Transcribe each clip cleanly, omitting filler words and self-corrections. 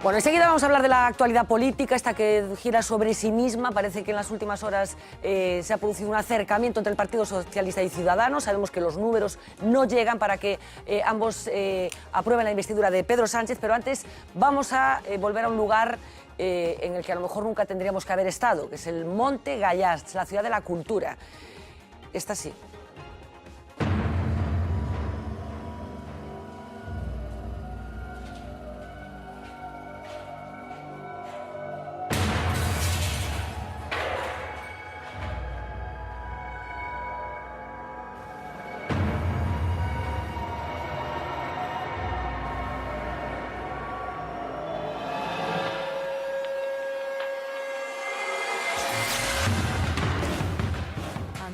Bueno, enseguida vamos a hablar de la actualidad política, esta que gira sobre sí misma. Parece que en las últimas horas se ha producido un acercamiento entre el Partido Socialista y Ciudadanos. Sabemos que los números no llegan para que ambos aprueben la investidura de Pedro Sánchez, pero antes vamos a volver a un lugar en el que a lo mejor nunca tendríamos que haber estado, que es el Monte Gallast, la ciudad de la cultura. Esta sí.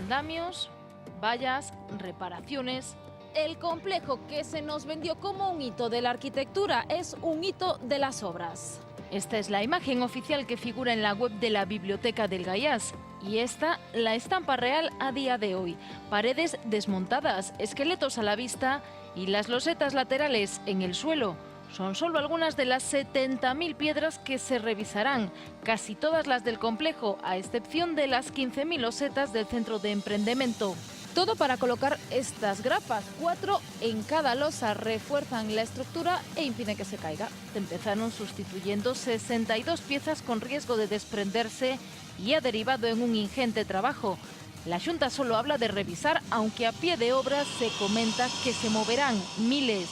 Andamios, vallas, reparaciones. El complejo que se nos vendió como un hito de la arquitectura es un hito de las obras. Esta es la imagen oficial que figura en la web de la Biblioteca del Gallás. Y esta, la estampa real a día de hoy. Paredes desmontadas, esqueletos a la vista y las losetas laterales en el suelo. Son solo algunas de las 70.000 piedras que se revisarán, casi todas las del complejo, a excepción de las 15.000 losetas del centro de emprendimiento. Todo para colocar estas grapas. 4 en cada losa refuerzan la estructura e impiden que se caiga. Empezaron sustituyendo 62 piezas con riesgo de desprenderse y ha derivado en un ingente trabajo. La Xunta solo habla de revisar, aunque a pie de obra se comenta que se moverán miles.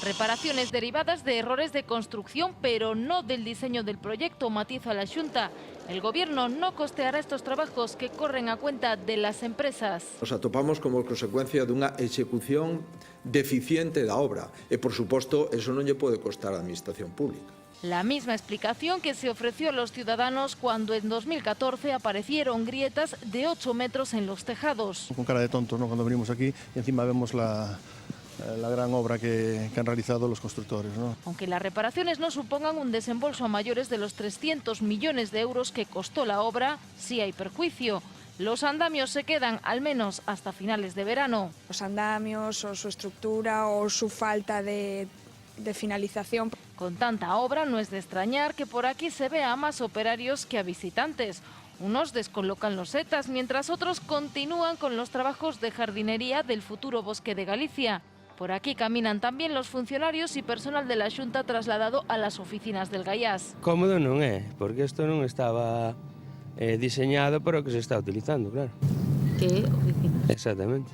Reparaciones derivadas de errores de construcción, pero no del diseño del proyecto, matiza la Xunta. El Gobierno no costeará estos trabajos que corren a cuenta de las empresas. Nos atopamos como consecuencia dunha execución deficiente da obra e, por suposto, eso non lle pode costar á Administración Pública. La misma explicación que se ofreció a los ciudadanos cuando en 2014 aparecieron grietas de 8 metros en los tejados. Con cara de tontos, ¿no?, cuando venimos aquí y encima vemos la gran obra que han realizado los constructores, ¿no? Aunque las reparaciones no supongan un desembolso a mayores de los 300 millones de euros que costó la obra, sí hay perjuicio. Los andamios se quedan al menos hasta finales de verano. Los andamios o su estructura o su falta de finalización. Con tanta obra no es de extrañar que por aquí se vea a más operarios que a visitantes. Unos descolocan losetas mientras otros continúan con los trabajos de jardinería del futuro bosque de Galicia. Por aquí caminan también los funcionarios y personal de la Xunta trasladado a las oficinas del Gallás. Cómodo non é, porque isto non estaba diseñado para o que se está utilizando, claro. ¿Qué oficina? Exactamente.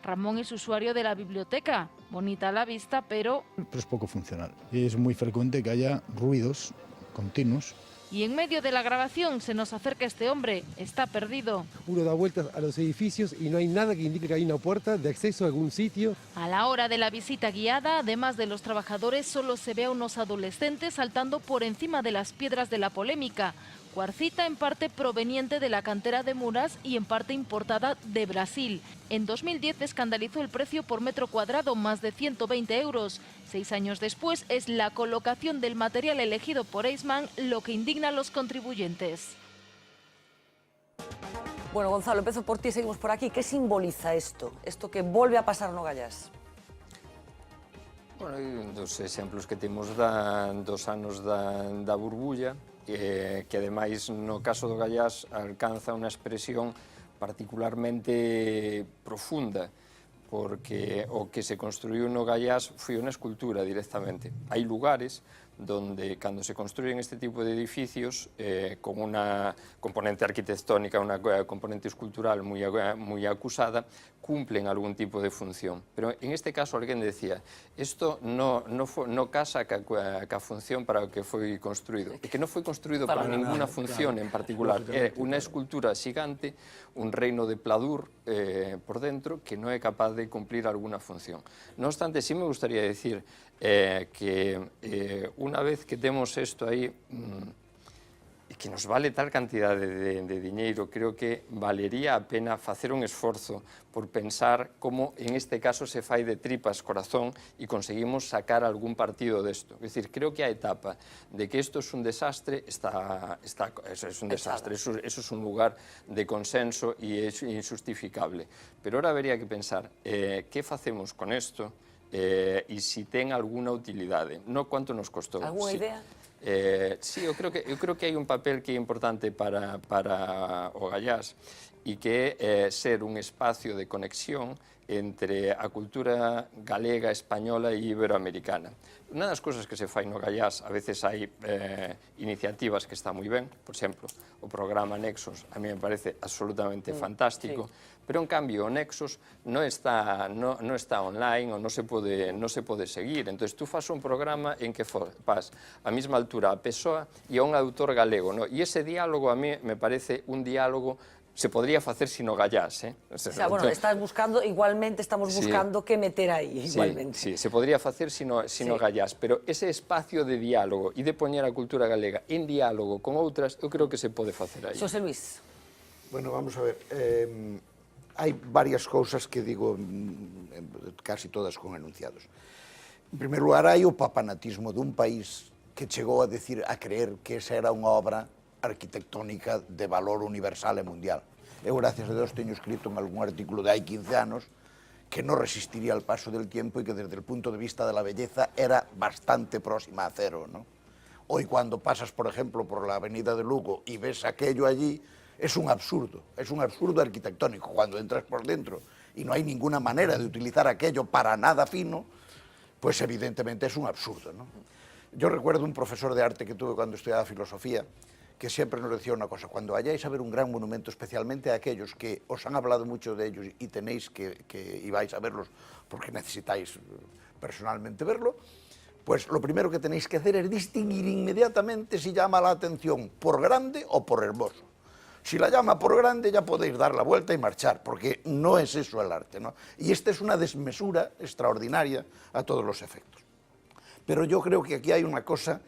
Ramón es usuario de la biblioteca. Bonita a la vista, pero Es poco funcional. Es muy frecuente que haya ruidos continuos. y en medio de la grabación se nos acerca este hombre. Está perdido. Uno da vueltas a los edificios y no hay nada que indique que hay una puerta de acceso a algún sitio. A la hora de la visita guiada, además de los trabajadores, solo se ve a unos adolescentes saltando por encima de las piedras de la polémica. Cuarcita en parte proveniente de la cantera de Muras y en parte importada de Brasil. En 2010 escandalizó el precio por metro cuadrado, más de 120 euros. 6 años después es la colocación del material elegido por Eisman lo que indigna a los contribuyentes. Bueno, Gonzalo, empiezo por ti, seguimos por aquí. ¿Qué simboliza esto? Esto que vuelve a pasar no Gallás? Bueno, hai dos exemplos que temos dos anos da burbulla, que ademais no caso do Gallás alcanza unha expresión particularmente profunda, porque o que se construiu no Gallás foi unha escultura directamente. Hai lugares donde cando se construyen este tipo de edificios con una componente arquitectónica, una componente escultural muy acusada, cumplen algún tipo de función. Pero en este caso alguén decía, esto no casa ca función para o que foi construído, e que non foi construído para ninguna función en particular. É unha escultura xigante, un reino de pladur por dentro que non é capaz de cumplir alguna función. No obstante, sí me gustaría decir que una vez que temos isto aí e que nos vale tal cantidade de diñeiro, creo que valería a pena facer un esforzo por pensar como en este caso se fai de tripas corazón e conseguimos sacar algún partido desto. É dicir, creo que a etapa de que isto es un desastre eso es un desastre, eso es un lugar de consenso e é injustificable. Pero ahora habería que pensar que facemos con isto e si ten alguna utilidade. Non quanto nos costou. Alguna idea? Sí, eu creo que hai un papel que é importante para o Gallás e que é ser un espacio de conexión entre a cultura galega, española e iberoamericana. Unha das cousas que se fai no Gallás, a veces hai iniciativas que están moi ben, por exemplo, o programa Nexos a mí me parece absolutamente fantástico, pero en cambio o Nexos non está online ou non se pode seguir. Entón, tú fas un programa en que fas a mesma altura a persoa e a un autor galego, e ese diálogo a mí me parece un diálogo se podría facer sino Gallás, O sea, bueno, estás buscando, igualmente estamos buscando que meter aí, igualmente. Sí, se podría facer sino Gallás, pero ese espacio de diálogo e de poñer a cultura galega en diálogo con outras, eu creo que se pode facer aí. Xosé Luis. Bueno, vamos a ver, hai varias cousas que digo, casi todas con enunciados. En primer lugar, hai o papanatismo dun país que chegou a creer que esa era unha obra arquitectónica de valor universal e mundial. Eu, gracias a Deus, teño escrito en algún artículo de hai 15 anos que non resistiría al paso del tiempo y que desde el punto de vista de la belleza era bastante próxima a cero, ¿no? Hoy cuando pasas, por ejemplo, por la avenida de Lugo y ves aquello allí, es un absurdo arquitectónico. Cuando entras por dentro y no hay ninguna manera de utilizar aquello para nada fino, pues evidentemente es un absurdo, ¿no? Yo recuerdo un profesor de arte que tuve cuando estudiaba filosofía, que siempre nos decía una cosa: cuando vayáis a ver un gran monumento, especialmente a aquellos que os han hablado mucho de ellos y tenéis que vais a verlos porque necesitáis personalmente verlo, pues lo primero que tenéis que hacer es distinguir inmediatamente si llama la atención por grande o por hermoso. Si la llama por grande ya podéis dar la vuelta y marchar, porque no es eso el arte, ¿no? Y esta es una desmesura extraordinaria a todos los efectos. Pero yo creo que aquí hay una cosa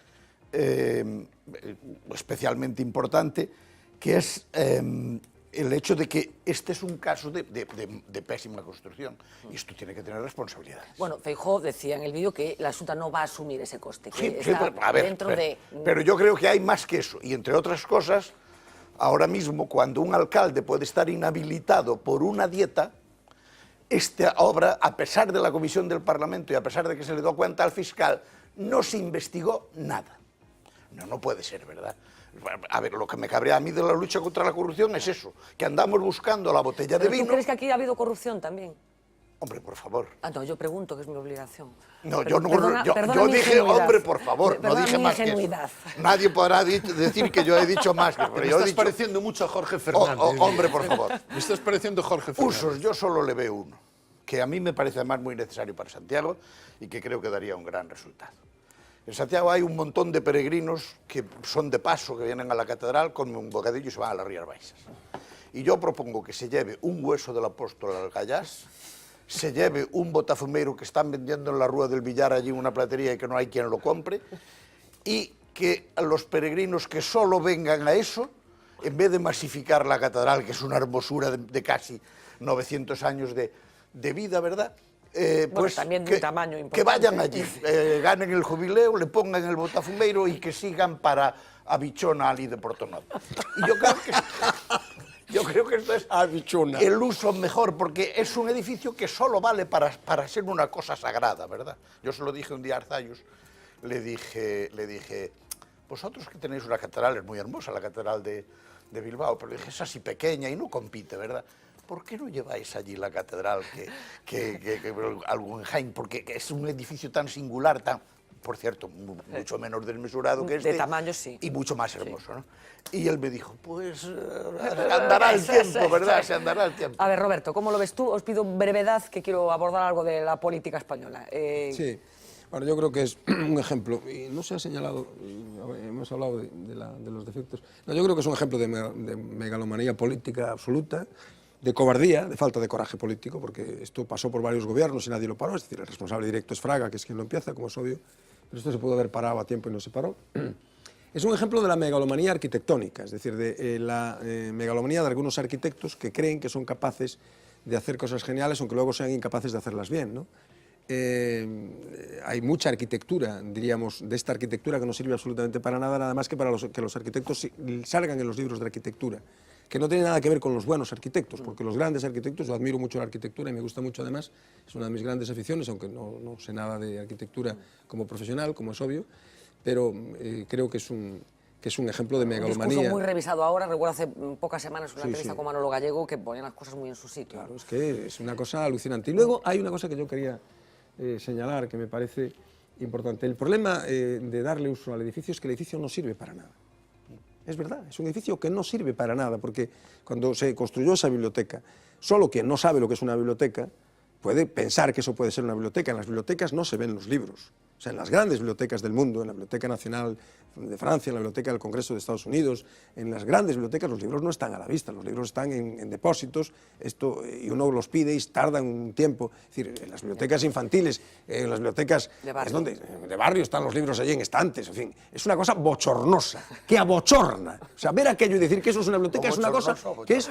especialmente importante, que es el hecho de que este es un caso de pésima construcción y esto tiene que tener responsabilidades. Bueno, Feijóo decía en el vídeo que la Xunta no va a asumir ese coste, que Sí, está a ver, dentro de... Pero yo creo que hay más que eso, y entre otras cosas, ahora mismo cuando un alcalde puede estar inhabilitado por una dieta, esta obra, a pesar de la comisión del Parlamento y a pesar de que se le dio cuenta al fiscal, no se investigó nada. No puede ser, ¿verdad? A ver, lo que me cabrea a mí de la lucha contra la corrupción es eso, que andamos buscando la botella de vino... ¿Tú crees que aquí ha habido corrupción también? Hombre, por favor. Ah, no, yo pregunto, que es mi obligación. No, Perdona yo dije, hombre, por favor, no dije más que eso. Nadie podrá decir que yo he dicho más que eso. Me estás pareciendo mucho a Jorge Fernández. Hombre, por favor. Me estás pareciendo Jorge Fernández. Usos, yo solo le veo uno, que a mí me parece además muy necesario para Santiago y que creo que daría un gran resultado. En Santiago hay un montón de peregrinos que son de paso, que vienen a la catedral, comen un bocadillo y se van a las Rías Baixas. Y yo propongo que se lleve un hueso del apóstol al Gallás, se lleve un botafumeiro que están vendiendo en la Rúa del Villar allí en una platería y que no hay quien lo compre, y que los peregrinos que solo vengan a eso, en vez de masificar la catedral, que es una hermosura de casi 900 años de vida, ¿verdad?, pues también de un tamaño importante. Que vayan allí, ganen el jubileo, le pongan el botafumeiro y que sigan para Abichona Ali de Portonovo. Y yo creo que esto es el uso mejor, porque es un edificio que solo vale para ser una cosa sagrada, ¿verdad? Yo se lo dije un día a Arzayus, le dije, vosotros que tenéis una catedral, es muy hermosa la catedral de Bilbao, pero le dije, es así pequeña y no compite, ¿verdad? ¿Por qué no lleváis allí la catedral que al Guggenheim? Porque es un edificio tan singular, por cierto, mucho menos desmesurado que este. De tamaño, sí. Y mucho más hermoso, ¿no? Y él me dijo, pues andará el tiempo, ¿verdad? Se andará el tiempo. A ver, Roberto, ¿cómo lo ves tú? Os pido brevedad, que quiero abordar algo de la política española. Sí. Bueno, yo creo que es un ejemplo, y no se ha señalado, hemos hablado de los defectos, no, yo creo que es un ejemplo de megalomanía política absoluta, de cobardía, de falta de coraje político, porque esto pasó por varios gobiernos y nadie lo paró, es decir, el responsable directo es Fraga, que es quien lo empieza, como es obvio, pero esto se pudo haber parado a tiempo y no se paró. Es un ejemplo de la megalomanía arquitectónica, es decir, de la megalomanía de algunos arquitectos que creen que son capaces de hacer cosas geniales, aunque luego sean incapaces de hacerlas bien, ¿no? Hay mucha arquitectura, diríamos, de esta arquitectura que no sirve absolutamente para nada, nada más que para que los arquitectos salgan en los libros de arquitectura, que no tiene nada que ver con los buenos arquitectos, porque los grandes arquitectos, yo admiro mucho la arquitectura y me gusta mucho además, es una de mis grandes aficiones, aunque no sé nada de arquitectura como profesional, como es obvio, pero creo que es un ejemplo de megalomanía. Un discurso muy revisado ahora, recuerdo hace pocas semanas una entrevista con Manolo Gallego que ponía las cosas muy en su sitio. Claro, es que es una cosa alucinante. Y luego hay una cosa que yo quería señalar que me parece importante. El problema de darle uso al edificio es que el edificio no sirve para nada. Es verdad, es un edificio que no sirve para nada, porque cuando se construyó esa biblioteca, solo quien no sabe lo que es una biblioteca puede pensar que eso puede ser una biblioteca. En las bibliotecas no se ven los libros. O sea, en las grandes bibliotecas del mundo, en la Biblioteca Nacional de Francia, en la Biblioteca del Congreso de Estados Unidos, en las grandes bibliotecas los libros no están a la vista, los libros están en depósitos, y uno los pide y tardan un tiempo. Es decir, en las bibliotecas infantiles, en las bibliotecas de barrio están los libros allí en estantes, en fin, es una cosa bochornosa, que abochorna. O sea, ver aquello y decir que eso es una biblioteca es una cosa que es,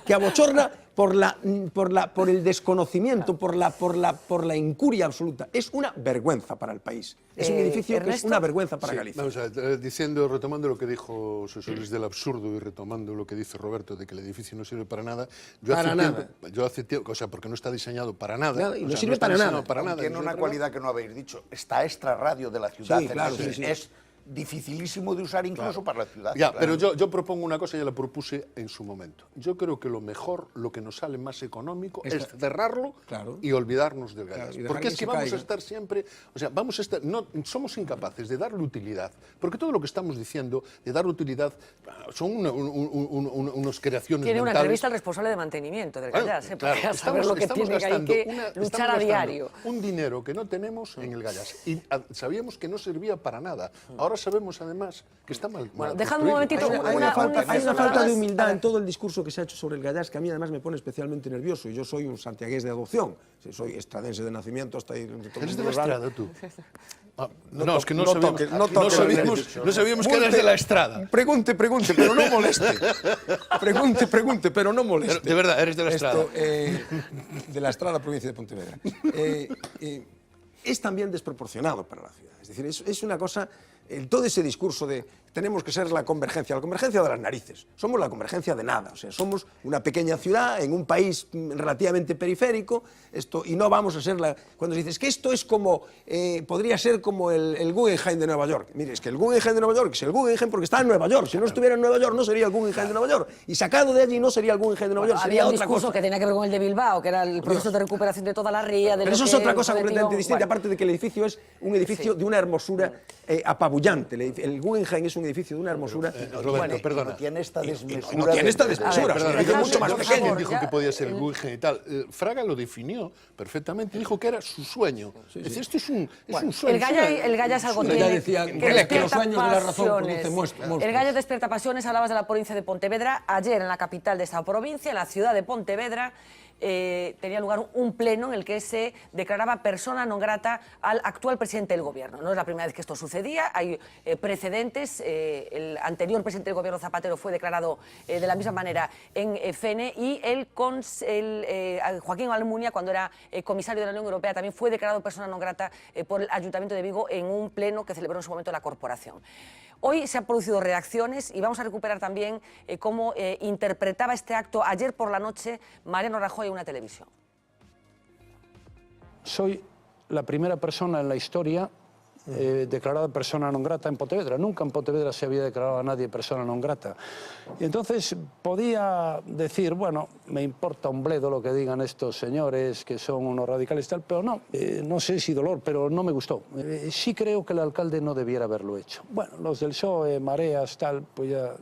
que abochorna por el desconocimiento, por la incuria absoluta. Es una vergüenza para el país. Es un edificio que es una vergüenza para Galicia. Vamos a ver, retomando lo que dijo José Luis del absurdo y retomando lo que dice Roberto de que el edificio no sirve para nada, yo hace tiempo, o sea, porque no está diseñado para nada. Y no sirve para nada. Tiene una cualidad que no habéis dicho, esta extra radio de la ciudad. Sí, claro, es dificilísimo de usar incluso para la ciudad. Ya, pero yo propongo una cosa, ya la propuse en su momento. Yo creo que lo mejor, lo que nos sale más económico es cerrarlo y olvidarnos del Gallas. Porque es que vamos a estar siempre, o sea, no somos incapaces de darle utilidad, porque todo lo que estamos diciendo de darle utilidad son unas creaciones Tiene una mentales. entrevista al responsable de mantenimiento del Gallas, claro, para saber lo que tiene que hay que luchar a diario. Un dinero que no tenemos en el Gallas. Y sabíamos que no servía para nada. Ahora sabemos además que está mal. Bueno, dejad un momentito. Hay una falta de humildad en todo el discurso que se ha hecho sobre el Gallas, que a mí además me pone especialmente nervioso. Y yo soy un santiagués de adopción. Soy estradense de nacimiento hasta ahí. ¿Eres de la Estrada, tú? No, es que no sabíamos que eres de la Estrada. Pregunte, pero no moleste. Pregunte, pero no moleste. De verdad, eres de la Estrada. De la Estrada, provincia de Pontevedra. Es también desproporcionado para la ciudad. Es decir, es una cosa, todo ese discurso de tenemos que ser la convergencia de las narices. Somos la convergencia de nada. O sea, somos una pequeña ciudad en un país relativamente periférico, y no vamos a ser la... Cuando dices que esto es como, podría ser como el Guggenheim de Nueva York. Mire, es que el Guggenheim de Nueva York es el Guggenheim porque está en Nueva York. Si no estuviera en Nueva York no sería el Guggenheim de Nueva York. Y sacado de allí no sería el Guggenheim de Nueva York, sería había otra un discurso cosa. que tenía que ver con el de Bilbao, que era el proceso de recuperación de toda la ría. Pero eso es otra cosa completamente distinta, aparte de que el edificio es un edificio de una hermosura apabullante. El Guggenheim es un edificio de una hermosura... Roberto, perdona. No tiene esta desmesura. No tiene esta desmesura, es mucho más pequeño. Dijo que podía ser el Guggenheim y tal. Fraga lo definió perfectamente, dijo que era su sueño. Es decir, esto es un sueño. El Gallas algo tiene que los sueños de la razón producen monstruos. El Gallas despierta pasiones. Hablabas de la provincia de Pontevedra. Ayer en la capital de esta provincia, en la ciudad de Pontevedra, tenía lugar un pleno en el que se declaraba persona non grata al actual presidente del gobierno. No es la primera vez que esto sucedía, hay precedentes. El anterior presidente del gobierno, Zapatero, fue declarado de la misma manera en Fene, y Joaquín Almunia, cuando era comisario de la Unión Europea, también fue declarado persona non grata por el Ayuntamiento de Vigo en un pleno que celebró en su momento la corporación. Hoy se han producido reacciones y vamos a recuperar también cómo interpretaba este acto ayer por la noche Mariano Rajoy en una televisión. Soy la primera persona en la historia declarada persona non grata en Pontevedra. Nunca en Pontevedra se había declarado a nadie persona non grata. Y entonces podía decir, bueno, me importa un bledo lo que digan estos señores, que son unos radicales tal, pero no, no sé si dolor, pero no me gustó. Sí creo que el alcalde no debiera haberlo hecho. Bueno, los del PSOE, mareas, tal, pues ya...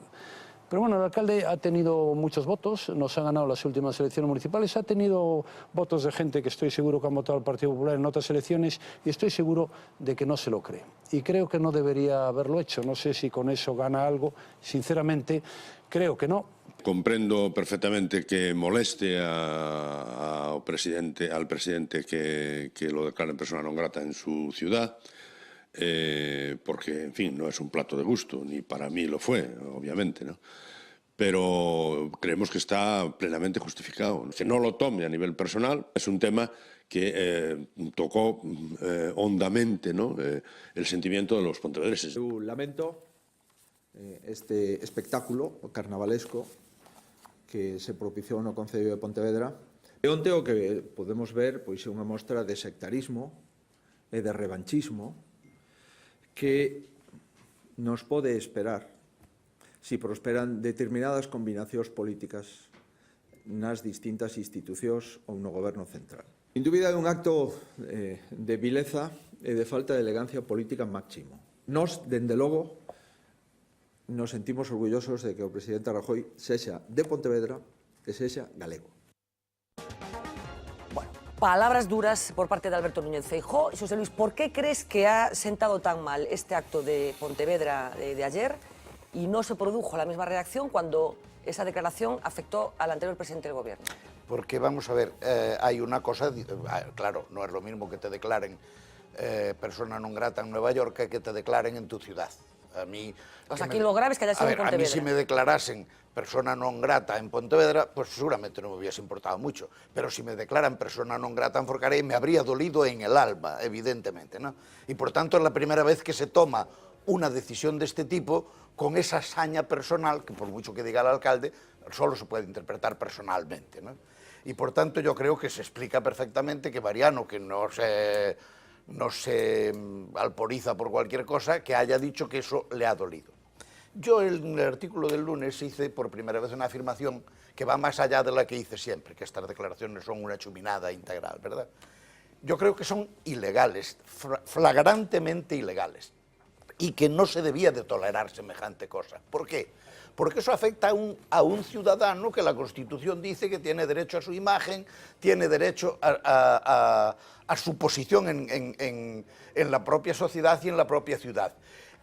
Pero bueno, el alcalde ha tenido muchos votos, nos ha ganado las últimas elecciones municipales, ha tenido votos de gente que estoy seguro que han votado al Partido Popular en otras elecciones, y estoy seguro de que no se lo cree. Y creo que no debería haberlo hecho. No sé si con eso gana algo. Sinceramente, creo que no. Comprendo perfectamente que moleste al presidente que lo declaren persona non grata en su ciudad, porque, en fin, no es un plato de gusto, ni para mí lo fue, obviamente, ¿no? Pero creemos que está plenamente justificado. Que no lo tome a nivel personal es un tema que tocó hondamente, ¿no?, el sentimiento de los pontevedreses. Yo lamento este espectáculo carnavalesco que se propiciou no Concello de Pontevedra. E onte o que podemos ver pois, é unha mostra de sectarismo e de revanchismo que nos pode esperar si prosperan determinadas combinacións políticas nas distintas institucións ou no goberno central. Sin dúbida é un acto de vileza e de falta de elegancia política máximo. Nos, dende logo, nos sentimos orgullosos de que o presidente Rajoy sexa de Pontevedra e sexa galego. Bueno, palabras duras por parte de Alberto Núñez Feijóo. Xosé Luis, ¿por qué crees que ha sentado tan mal este acto de Pontevedra de ayer y no se produjo la misma reacción cuando esa declaración afectó al anterior presidente del gobierno? Porque, vamos a ver, hay una cosa, claro, no es lo mismo que te declaren persona non grata en Nueva York que te declaren en tu ciudad. A mí, o sea, aquí lo grave es que haya sido en Pontevedra. A mí si me declarasen persona non grata en Pontevedra, pues seguramente no me hubiese importado mucho. Pero si me declaran persona non grata en Forcarei, me habría dolido en el alma, evidentemente, ¿no? Y por tanto es la primera vez que se toma una decisión de este tipo con esa saña personal, que por mucho que diga el alcalde, solo se puede interpretar personalmente, ¿no? Y por tanto yo creo que se explica perfectamente que Mariano, que no se alporiza por cualquier cosa, que haya dicho que eso le ha dolido. Yo en el artículo del lunes hice por primera vez una afirmación que va más allá de la que hice siempre, que estas declaraciones son una chuminada integral, ¿verdad? Yo creo que son ilegales, flagrantemente ilegales, y que no se debía de tolerar semejante cosa. ¿Por qué? Porque eso afecta a un ciudadano que la Constitución dice que tiene derecho a su imagen, tiene derecho a su posición en la propia sociedad y en la propia ciudad.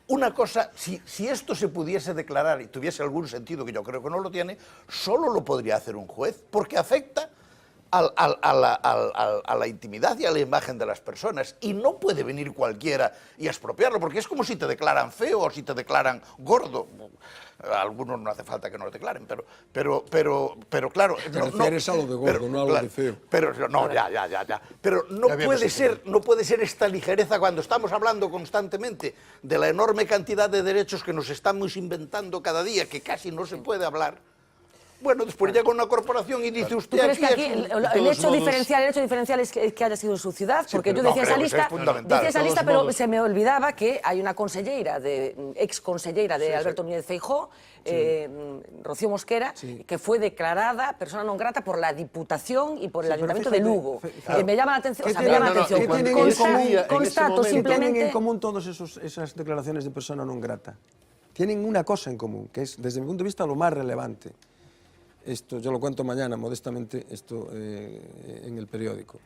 Una cosa, si esto se pudiese declarar y tuviese algún sentido, que yo creo que no lo tiene, solo lo podría hacer un juez, porque afecta a la intimidad y a la imagen de las personas, y no puede venir cualquiera y expropiarlo, porque es como si te declaran feo o si te declaran gordo. A algunos no hace falta que nos declaren, pero claro... Te refieres a lo de gordo, no a lo de feo. Pero no, ya. Pero no puede ser esta ligereza cuando estamos hablando constantemente de la enorme cantidad de derechos que nos estamos inventando cada día, que casi no se puede hablar. Bueno, después llega una corporación y dice usted... ¿Tú crees que aquí el hecho diferencial es que haya sido en su ciudad? Porque yo decía esa lista, pero se me olvidaba que hay una consellera, ex consellera de Alberto Núñez Feijóo, Rocío Mosquera, que fue declarada persona non grata por la Diputación y por el Ayuntamiento de Lugo. Me llama la atención, ¿Qué tienen en común todas esas declaraciones de persona non grata? Tienen una cosa en común, que es, desde mi punto de vista, lo más relevante. Esto, yo lo cuento mañana, modestamente, esto en el periódico.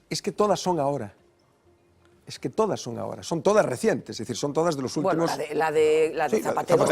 Es que todas son ahora. Son todas recientes, es decir, son todas de los últimos... Bueno, la de Zapatero.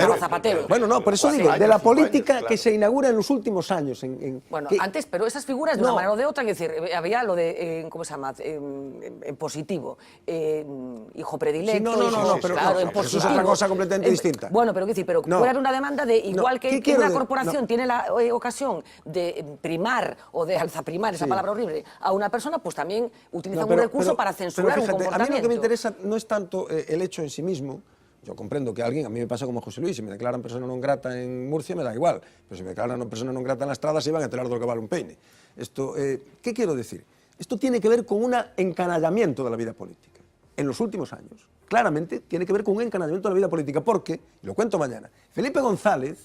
Bueno, no, por eso digo, de la política que se inaugura en los últimos años. Bueno, antes, pero esas figuras de una manera o de otra, es decir, había lo de, ¿cómo se llama?, en positivo, hijo predilecto... No, pero eso es otra cosa completamente distinta. Bueno, pero quiero decir, pero puede haber una demanda de, igual que una corporación tiene la ocasión de primar o de alzaprimar, esa palabra horrible, a una persona, pues también utilizan un recurso para censurar un comportamiento. A mí lo que me interesa no es tanto el hecho en sí mismo. Yo comprendo que alguien, a mí me pasa como a José Luis, si me declaran persona non grata en Murcia me da igual, pero si me declaran persona non grata en la Estrada se van a enterar de lo que vale un peine. Esto, ¿qué quiero decir? Esto tiene que ver con un encanallamiento de la vida política. En los últimos años, claramente, tiene que ver con un encanallamiento de la vida política, porque, y lo cuento mañana, Felipe González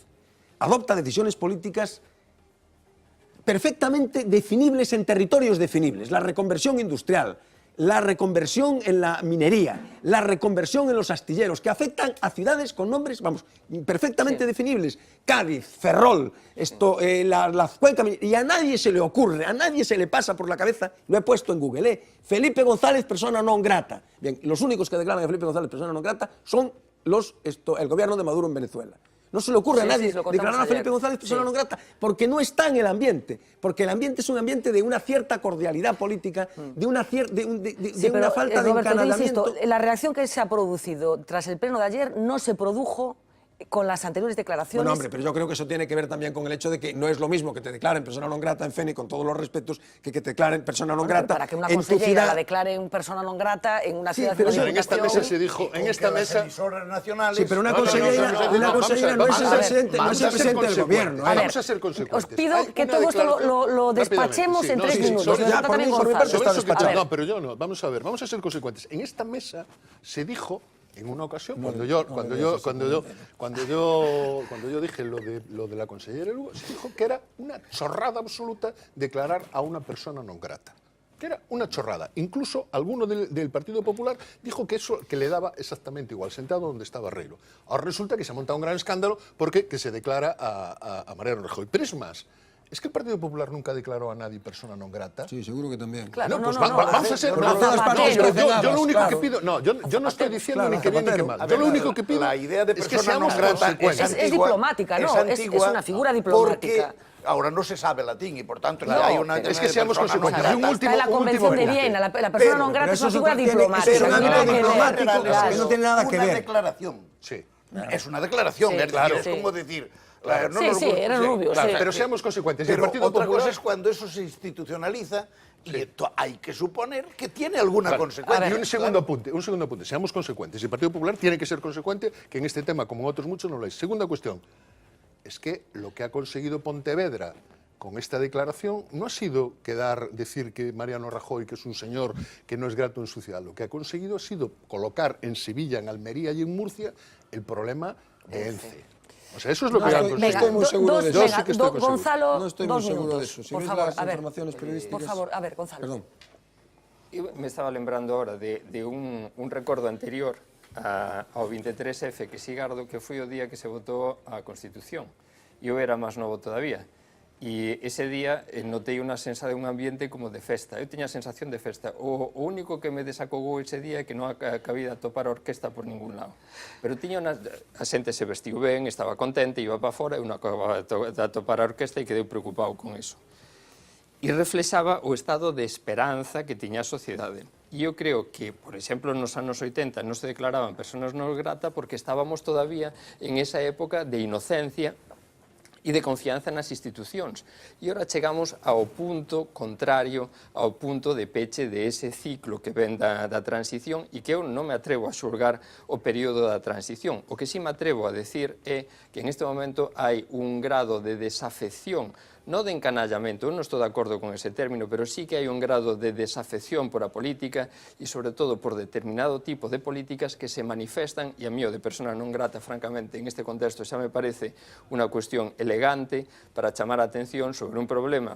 adopta decisiones políticas perfectamente definibles en territorios definibles, la reconversión industrial, la reconversión en la minería, la reconversión en los astilleros, que afectan a ciudades con nombres, vamos, perfectamente definibles. Cádiz, Ferrol, la cuenca, y a nadie se le ocurre, a nadie se le pasa por la cabeza, lo he puesto en Google, Felipe González, persona non grata. Bien, los únicos que declaran a Felipe González persona non grata son el gobierno de Maduro en Venezuela. No se le ocurre a nadie declarar a Felipe González persona non grata, porque no está en el ambiente, porque el ambiente es un ambiente de una cierta cordialidad política, de una falta de encanallamiento. Insisto, la reacción que se ha producido tras el pleno de ayer no se produjo con las anteriores declaraciones... Bueno, hombre, pero yo creo que eso tiene que ver también con el hecho de que no es lo mismo que te declaren persona non grata en FENI, con todos los respetos, que te declaren persona non grata para que una en tu consellera ciudad. la declare un persona non grata en una ciudad... Pero en esta mesa se dijo, en esta mesa... nacionales... Sí, pero una consellera no es el presidente del gobierno. Vamos a ser consecuentes. Os pido que todo esto lo despachemos en 3 minutos. No, pero yo no. Vamos a ver, vamos a ser consecuentes. En esta mesa se dijo en una ocasión, cuando yo dije lo de la consellera Lugo, se dijo que era una chorrada absoluta declarar a una persona non grata. Que era una chorrada. Incluso alguno del Partido Popular dijo que eso que le daba exactamente igual, sentado donde estaba Reiro. Ahora resulta que se ha montado un gran escándalo porque que se declara a Mariano Rajoy. Pero es más, ¿es que el Partido Popular nunca declaró a nadie persona non grata? Sí, seguro que también. Claro, vamos a ser... Yo lo único que pido... No, yo no estoy diciendo ni que bien ni que mal. Yo lo único que pido es que seamos consecuentes. Es diplomática, ¿no? Es una figura diplomática. Ahora no se sabe latín y por tanto no, hay una... Es que seamos consecuentes. Está la Convención de Viena, la persona non grata es una figura diplomática. Es un ámbito diplomático que no tiene nada que ver. Una declaración. Sí. Es una declaración, es como decir... Era rubio, sí. Pero seamos consecuentes. Pero otra cosa es cuando eso se institucionaliza y hay que suponer que tiene alguna consecuencia. Y un segundo apunte, seamos consecuentes. El Partido Popular tiene que ser consecuente, que en este tema, como en otros muchos, no lo es. Segunda cuestión, es que lo que ha conseguido Pontevedra con esta declaración no ha sido decir que Mariano Rajoy, que es un señor que no es grato en su ciudad. Lo que ha conseguido ha sido colocar en Sevilla, en Almería y en Murcia el problema de ENCE. O sea, eso es lo que han conseguido. No estoy muy seguro de eso. Yo sí que estoy Gonzalo, no estoy muy seguro de eso. Si por ves favor, las informaciones periodísticas... Por favor, a ver, Gonzalo. Perdón. Me estaba lembrando ahora de un recordo anterior ao 23F que Sigardo, que foi o día que se votou a Constitución. Eu era máis novo todavía. E ese día notei unha sensación, un ambiente como de festa. Eu tiña a sensación de festa. O único que me desacogou ese día é que non acabía de topar a orquesta por ningún lado. Pero a xente se vestiu ben, estaba contente, iba para fora, eu non acababa de topar a orquesta e quedei preocupado con eso. E reflexaba o estado de esperanza que tiña a sociedade. E eu creo que, por exemplo, nos anos 80 non se declaraban personas non grata porque estábamos todavía en esa época de inocencia e de confianza nas institucións. E ora chegamos ao punto contrario, ao punto de peche de ese ciclo que ven da transición e que eu non me atrevo a xulgar o período da transición. O que sí me atrevo a decir é que en este momento hai un grado de desafección, non de encanallamento, eu non estou de acordo con ese término, pero sí que hai un grado de desafección por a política e sobre todo por determinado tipo de políticas que se manifestan, e a mí o de persona non grata, francamente, en este contexto xa me parece unha cuestión elegante para chamar a atención sobre un problema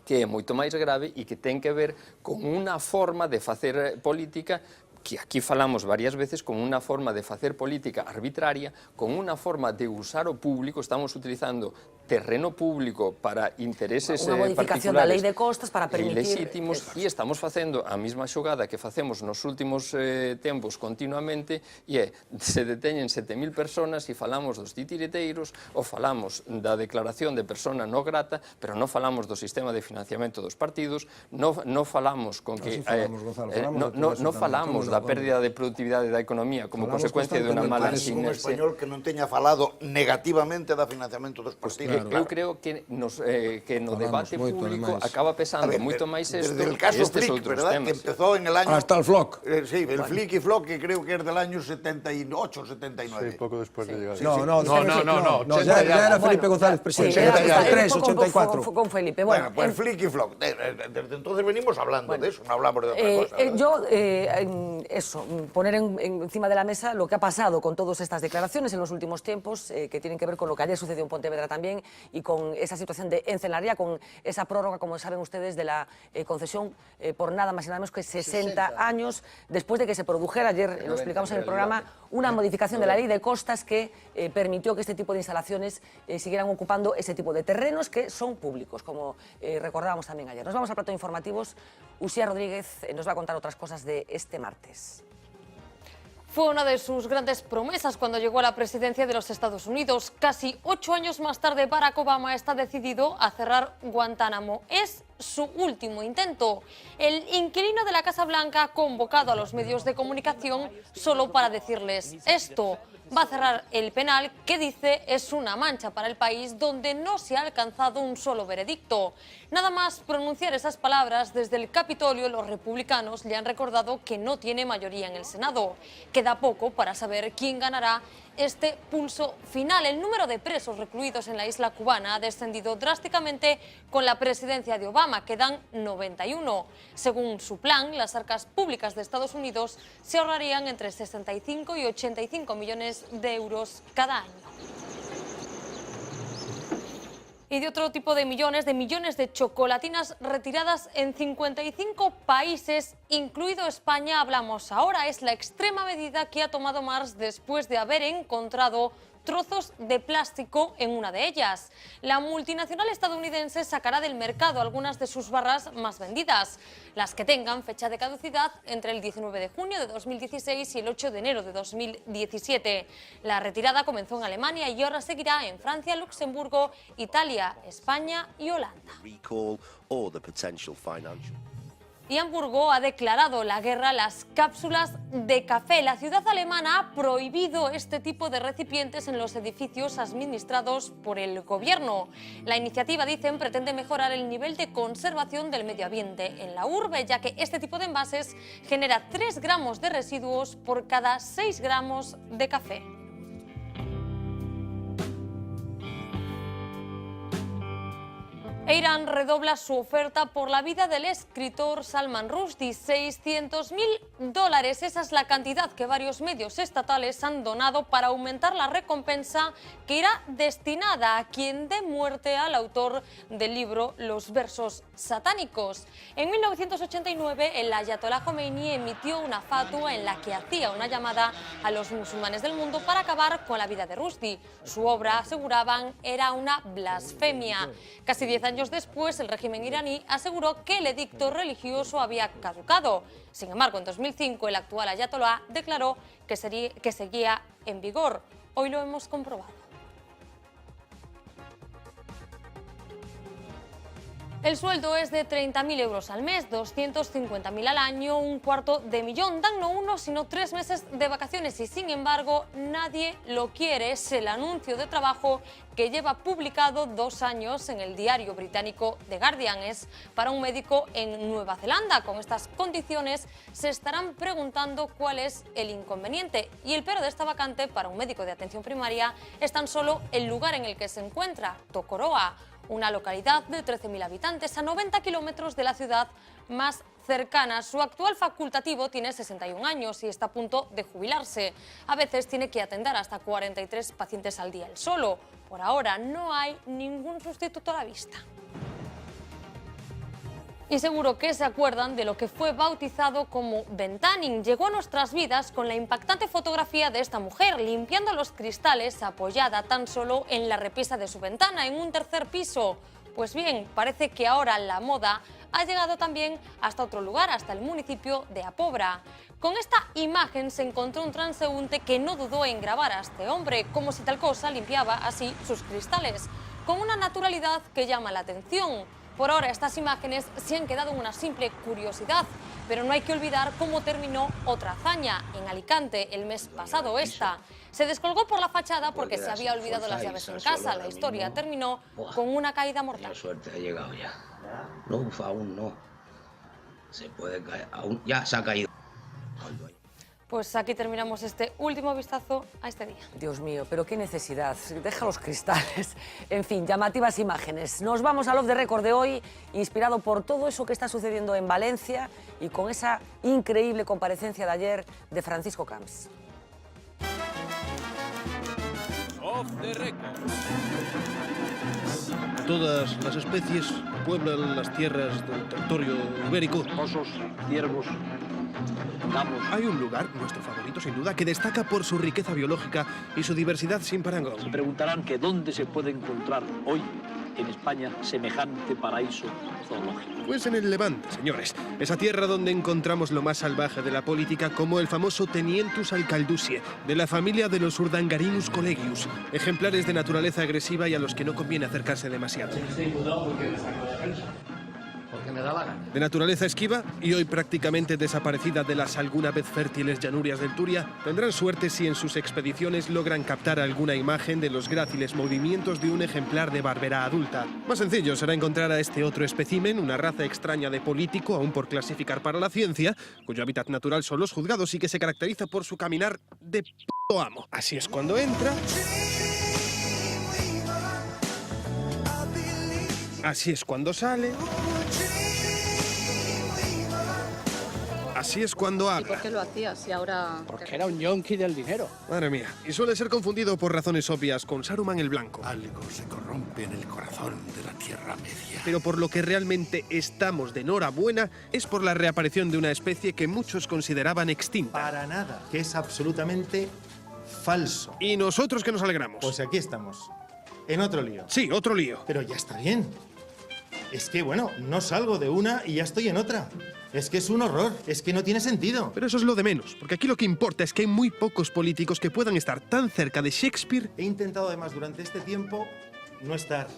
que é moito máis grave e que ten que ver con unha forma de facer política que aquí falamos varias veces con unha forma de facer política arbitraria, con unha forma de usar o público, estamos utilizando terreno público para intereses unha modificación da lei de costas para permitir ilexítimos e estamos facendo a mesma xogada que facemos nos últimos tempos continuamente e se deteñen 7.000 personas e falamos dos titiriteiros ou falamos da declaración de persona non grata, pero non falamos do sistema de financiamento dos partidos, non falamos con que non falamos da pérdida de productividade da economía como consecuencia de unha mala un español que non teña falado negativamente da financiamento dos partidos. Eu creo que no debate público acaba pesando moito máis isto que estes outros temas. Que empezó en el año... Hasta el FLOC. Sí, el FLIC y FLOC, que creo que es del año 78, 79. Sí, poco después de llegar. No, ya era Felipe González, presidente. 83, 84. Con Felipe. Bueno, pues FLIC y FLOC. Desde entonces venimos hablando de eso, no hablamos de otra cosa. Yo, poner encima de la mesa lo que ha pasado con todas estas declaraciones en los últimos tiempos, que tienen que ver con lo que ayer sucedió en Pontevedra también, y con esa situación de ENCE en la ría, con esa prórroga, como saben ustedes, de la concesión por nada más y nada menos que 60 años después de que se produjera, ayer lo explicamos en el programa, una modificación de la ley de costas que permitió que este tipo de instalaciones siguieran ocupando ese tipo de terrenos que son públicos, como recordábamos también ayer. Nos vamos al plato de informativos. Uxía Rodríguez nos va a contar otras cosas de este martes. Fue una de sus grandes promesas cuando llegó a la presidencia de los Estados Unidos. Casi 8 años más tarde, Barack Obama está decidido a cerrar Guantánamo. Es su último intento. El inquilino de la Casa Blanca ha convocado a los medios de comunicación solo para decirles esto. Va a cerrar el penal que dice es una mancha para el país donde no se ha alcanzado un solo veredicto. Nada más pronunciar esas palabras desde el Capitolio, los republicanos le han recordado que no tiene mayoría en el Senado. Queda poco para saber quién ganará este pulso final. El número de presos recluidos en la isla cubana ha descendido drásticamente con la presidencia de Obama, quedan 91. Según su plan, las arcas públicas de Estados Unidos se ahorrarían entre 65 y 85 millones de euros cada año. Y de otro tipo de millones de chocolatinas retiradas en 55 países, incluido España, hablamos ahora. Es la extrema medida que ha tomado Mars después de haber encontrado trozos de plástico en una de ellas. La multinacional estadounidense sacará del mercado algunas de sus barras más vendidas, las que tengan fecha de caducidad entre el 19 de junio de 2016 y el 8 de enero de 2017. La retirada comenzó en Alemania y ahora seguirá en Francia, Luxemburgo, Italia, España y Holanda. Y Hamburgo ha declarado la guerra a las cápsulas de café. La ciudad alemana ha prohibido este tipo de recipientes en los edificios administrados por el gobierno. La iniciativa, dicen, pretende mejorar el nivel de conservación del medio ambiente en la urbe, ya que este tipo de envases genera 3 gramos de residuos por cada 6 gramos de café. Irán redobla su oferta por la vida del escritor Salman Rushdie, $600.000. Esa es la cantidad que varios medios estatales han donado para aumentar la recompensa que irá destinada a quien dé muerte al autor del libro Los versos satánicos. En 1989, el ayatolá Khomeini emitió una fatua en la que hacía una llamada a los musulmanes del mundo para acabar con la vida de Rushdie. Su obra, aseguraban, era una blasfemia. Casi 10 años después, el régimen iraní aseguró que el edicto religioso había caducado. Sin embargo, en 2005, el actual ayatolá declaró que seguía en vigor. Hoy lo hemos comprobado. El sueldo es de 30.000 euros al mes, 250.000 al año, $250.000. Dan no 1, sino 3 meses de vacaciones y, sin embargo, nadie lo quiere. Es el anuncio de trabajo que lleva publicado 2 años en el diario británico The Guardian. Es para un médico en Nueva Zelanda. Con estas condiciones se estarán preguntando cuál es el inconveniente. Y el pero de esta vacante para un médico de atención primaria es tan solo el lugar en el que se encuentra, Tokoroa, una localidad de 13.000 habitantes a 90 kilómetros de la ciudad más cercana. Su actual facultativo tiene 61 años y está a punto de jubilarse. A veces tiene que atender hasta 43 pacientes al día él solo. Por ahora no hay ningún sustituto a la vista. Y seguro que se acuerdan de lo que fue bautizado como ventanning. Llegó a nuestras vidas con la impactante fotografía de esta mujer limpiando los cristales apoyada tan solo en la repisa de su ventana en un 3er piso. Pues bien, parece que ahora la moda ha llegado también hasta otro lugar, hasta el municipio de Apobra. Con esta imagen se encontró un transeúnte que no dudó en grabar a este hombre, como si tal cosa limpiaba así sus cristales, con una naturalidad que llama la atención. Por ahora estas imágenes se han quedado en una simple curiosidad, pero no hay que olvidar cómo terminó otra hazaña en Alicante el mes pasado. Se descolgó por la fachada porque se había olvidado las llaves en casa. La historia terminó con una caída mortal. La suerte ha llegado ya. No, aún no. Se puede caer. Aún ya se ha caído. Pues aquí terminamos este último vistazo a este día. Dios mío, pero qué necesidad. Deja los cristales. En fin, llamativas imágenes. Nos vamos al Off the Record de hoy, inspirado por todo eso que está sucediendo en Valencia y con esa increíble comparecencia de ayer de Francisco Camps. Off the Record. Todas las especies pueblan las tierras del territorio ibérico. Osos, ciervos, gamos. Hay un lugar, nuestro favorito sin duda, que destaca por su riqueza biológica y su diversidad sin parangón. Se preguntarán que dónde se puede encontrar hoy en España semejante paraíso zoológico. Pues en el Levante, señores. Esa tierra donde encontramos lo más salvaje de la política, como el famoso Tenientus alcaldusie, de la familia de los Urdangarinus collegius, ejemplares de naturaleza agresiva y a los que no conviene acercarse demasiado. porque me da la gana. De naturaleza esquiva y hoy prácticamente desaparecida de las alguna vez fértiles llanurias del Turia, tendrán suerte si en sus expediciones logran captar alguna imagen de los gráciles movimientos de un ejemplar de bárbara adulta. Más sencillo será encontrar a este otro espécimen, una raza extraña de político aún por clasificar para la ciencia, cuyo hábitat natural son los juzgados y que se caracteriza por su caminar de p***o amo. Así es cuando entra... Así es cuando sale... Así es cuando habla. ¿Y por qué lo hacías y ahora...? Porque era un yonki del dinero. Madre mía, y suele ser confundido por razones obvias con Saruman el Blanco. Algo se corrompe en el corazón de la Tierra Media. Pero por lo que realmente estamos de enhorabuena es por la reaparición de una especie que muchos consideraban extinta. Para nada, que es absolutamente falso. ¿Y nosotros que nos alegramos? Pues aquí estamos, en otro lío. Sí, otro lío. Pero ya está bien. Es que, bueno, no salgo de una y ya estoy en otra. Es que es un horror, es que no tiene sentido. Pero eso es lo de menos, porque aquí lo que importa es que hay muy pocos políticos que puedan estar tan cerca de Shakespeare. He intentado además durante este tiempo no estar,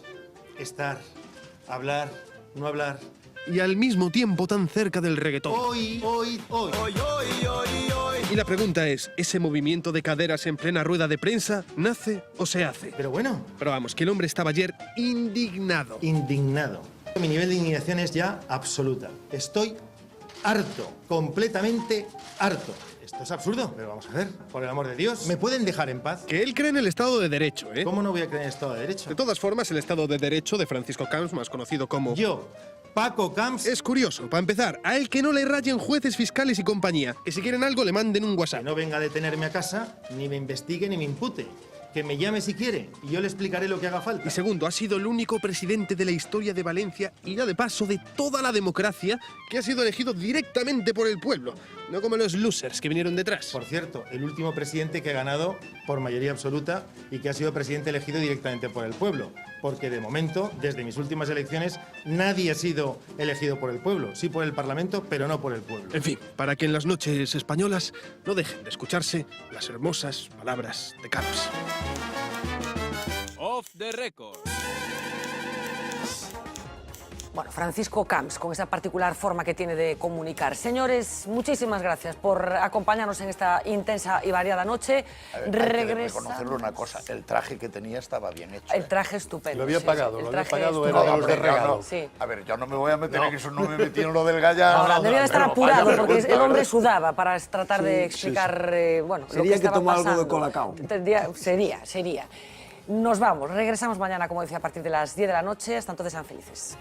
hablar, no hablar. Y al mismo tiempo tan cerca del reggaetón. Hoy. Y la pregunta es, ¿ese movimiento de caderas en plena rueda de prensa nace o se hace? Pero bueno. Pero vamos, que el hombre estaba ayer indignado. Indignado. Mi nivel de indignación es ya absoluta. Estoy harto, completamente harto. Esto es absurdo, pero vamos a ver, por el amor de Dios, ¿me pueden dejar en paz? Que él cree en el Estado de Derecho, ¿eh? ¿Cómo no voy a creer en el Estado de Derecho? De todas formas, el Estado de Derecho de Francisco Camps, más conocido como... Yo, Paco Camps... Es curioso, para empezar, a él que no le rayen jueces, fiscales y compañía, que si quieren algo le manden un WhatsApp. Que no venga a detenerme a casa, ni me investigue ni me impute. Que me llame si quiere y yo le explicaré lo que haga falta. Y segundo, ha sido el único presidente de la historia de Valencia y ya de paso de toda la democracia que ha sido elegido directamente por el pueblo, no como los losers que vinieron detrás. Por cierto, el último presidente que ha ganado por mayoría absoluta y que ha sido presidente elegido directamente por el pueblo. Porque de momento, desde mis últimas elecciones, nadie ha sido elegido por el pueblo. Sí por el Parlamento, pero no por el pueblo. En fin, para que en las noches españolas no dejen de escucharse las hermosas palabras de Camps. Off the record. Bueno, Francisco Camps, con esa particular forma que tiene de comunicar. Señores, muchísimas gracias por acompañarnos en esta intensa y variada noche. Hay que reconocerle una cosa, el traje que tenía estaba bien hecho. El traje estupendo. Lo había pagado, sí. lo había pagado, era de los de regalo. Sí. A ver, yo no me voy a meter en eso, no me metí en lo del Gallardo. Debía de estar apurado, porque el hombre sudaba para tratar de explicar, bueno, lo que estaba pasando. Algo de Colacao. Sería. Nos vamos, regresamos mañana, como decía, a partir de las 10 de la noche. Hasta entonces, sean felices.